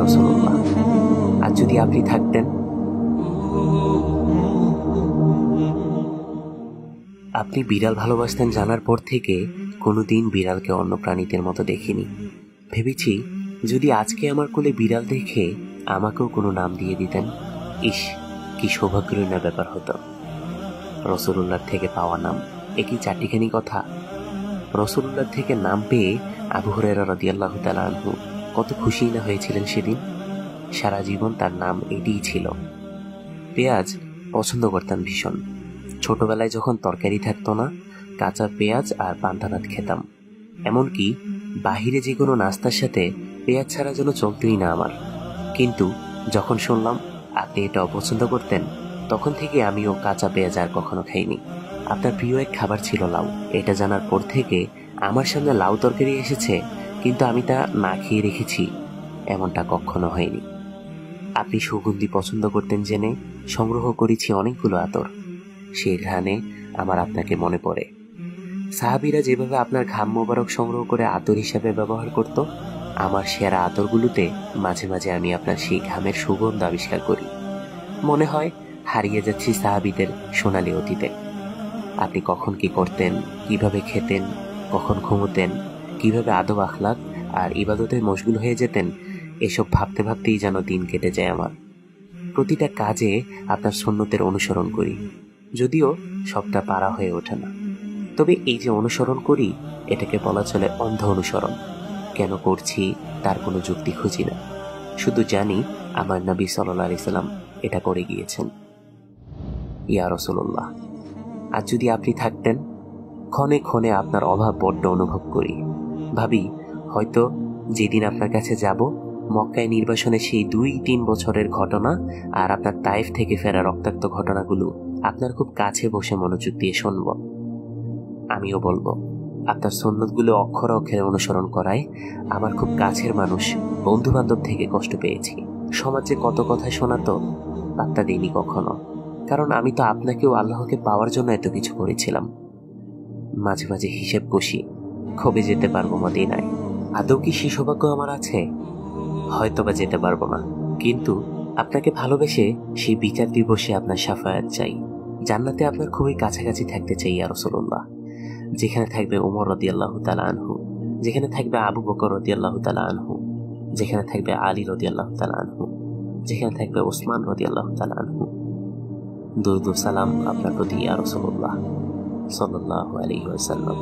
রাসূলুল্লাহ, আর যদি আপনি থাকতেন। আপনি বিড়াল ভালোবাসতেন জানার পর থেকে কোনোদিন বিড়ালকে অন্য প্রাণীদের মতো দেখিনি। ভেবেছি যদি আজকে আমার কোলে বিড়াল দেখে আমাকেও কোনো নাম দিয়ে দিতেন, ইস, কি সৌভাগ্যের না ব্যাপার হতো। রাসূলুল্লাহর থেকে পাওয়া নাম, একই চারটিখানি কথা। রাসূলুল্লাহর থেকে নাম পেয়ে আবু হুরায়রা রাদিয়াল্লাহু তাআলা আনহু কত খুশি না হয়েছিলেন সেদিন। সারা জীবন তার নাম এটিই ছিল। পেঁয়াজ পছন্দ করতাম ভীষণ। ছোটবেলায় যখন তরকারি থাকতো না, কাঁচা পেঁয়াজ আর পান্তা ভাত খেতাম। এমনকি বাহিরে যে কোনো নাস্তার সাথে পেঁয়াজ ছাড়া যেন চলতই না আমার। কিন্তু যখন শুনলাম আপনি এটা অপছন্দ করতেন, তখন থেকে আমিও কাঁচা পেঁয়াজ আর কখনো খাইনি। আপনার প্রিয় এক খাবার ছিল লাউ। এটা জানার পর থেকে আমার সামনে লাউ তরকারি এসেছে, কিন্তু আমি তা না খেয়ে রেখেছি, এমনটা কখনো হয়নি। আপনি সুগন্ধি পছন্দ করতেন জেনে সংগ্রহ করেছি অনেকগুলো আতর। সেই ঘ্রাণে আমার আপনাকে মনে পড়ে। সাহাবীরা যেভাবে আপনার ঘাম মোবারক সংগ্রহ করে আতর হিসাবে ব্যবহার করত, আমার সেরা আতরগুলোতে মাঝে মাঝে আমি আপনার সেই ঘামের সুগন্ধ আবিষ্কার করি। মনে হয় হারিয়ে যাচ্ছি সাহাবীদের সোনালী অতীতে। আপনি কখন কি করতেন, কিভাবে খেতেন, কখন ঘুমোতেন, কিভাবে আদব আখলাক আর ইবাদতে মশগুল হয়ে যেতেন, এসব ভাবতে ভাবতেই যেন দিন কেটে যায় আমার। প্রতিটা কাজে আপনার সুন্নতের অনুসরণ করি, যদিও সবটা পারা হয়ে ওঠে না। তবে এই যে অনুসরণ করি, এটাকে বলা চলে অন্ধ অনুসরণ। কেন করছি তার কোনো যুক্তি খুঁজি না, শুধু জানি আমার নবী সাল্লাল্লাহু আলাইহি সাল্লাম এটা করে গিয়েছেন। ইয়া রাসূলুল্লাহ, আর যদি আপনি থাকতেন। ক্ষণে ক্ষণে আপনার অভাব বড্ড অনুভব করি। ভাবি হয়তো যেদিন আপনার কাছে যাব, মক্কায় নির্বাসনে সেই 2-3 বছরের ঘটনা আর আপনার তায়েফ থেকে ফেরা রক্তাক্ত ঘটনাগুলো আপনার খুব কাছে বসে মনোযোগ দিয়ে শুনব। আমিও বলবো আপনার সুন্নতগুলো অক্ষরে অক্ষরে অনুসরণ করায় আমার খুব কাছের মানুষ, বন্ধু বান্ধব থেকে কষ্ট পেয়েছি। সমাজে কত কথা শোনাতো, পাত্তা দিইনি কখনো, কারণ আমি তো আপনাকেও আল্লাহকে পাওয়ার জন্য এত কিছু করেছিলাম। মাঝে মাঝে হিসেব কষি, কবে যেতে পারবো মদিনায়। আদৌ কি সে সৌভাগ্য আমার আছে? হয়তোবা যেতে পারবো না, কিন্তু আপনাকে ভালোবেসে সেই বিচার দিবসে আপনার শাফায়াত চাই। জান্নাতে আপনার খুবই কাছাকাছি থাকতে চাই ইয়া রাসূলুল্লাহ। যেখানে থাকবে ওমর রাদিয়াল্লাহু তাআলা আনহু, যেখানে থাকবে আবু বকর রাদিয়াল্লাহু তাআলা আনহু, যেখানে থাকবে আলী রাদিয়াল্লাহু তাআলা আনহু, যেখানে থাকবে ওসমান রাদিয়াল্লাহু তাআলা আনহু। দুরূদ ও সালাম আপনার প্রতি ইয়া রাসূলুল্লাহ সাল্লাল্লাহু আলাইহি ওয়াসাল্লাম।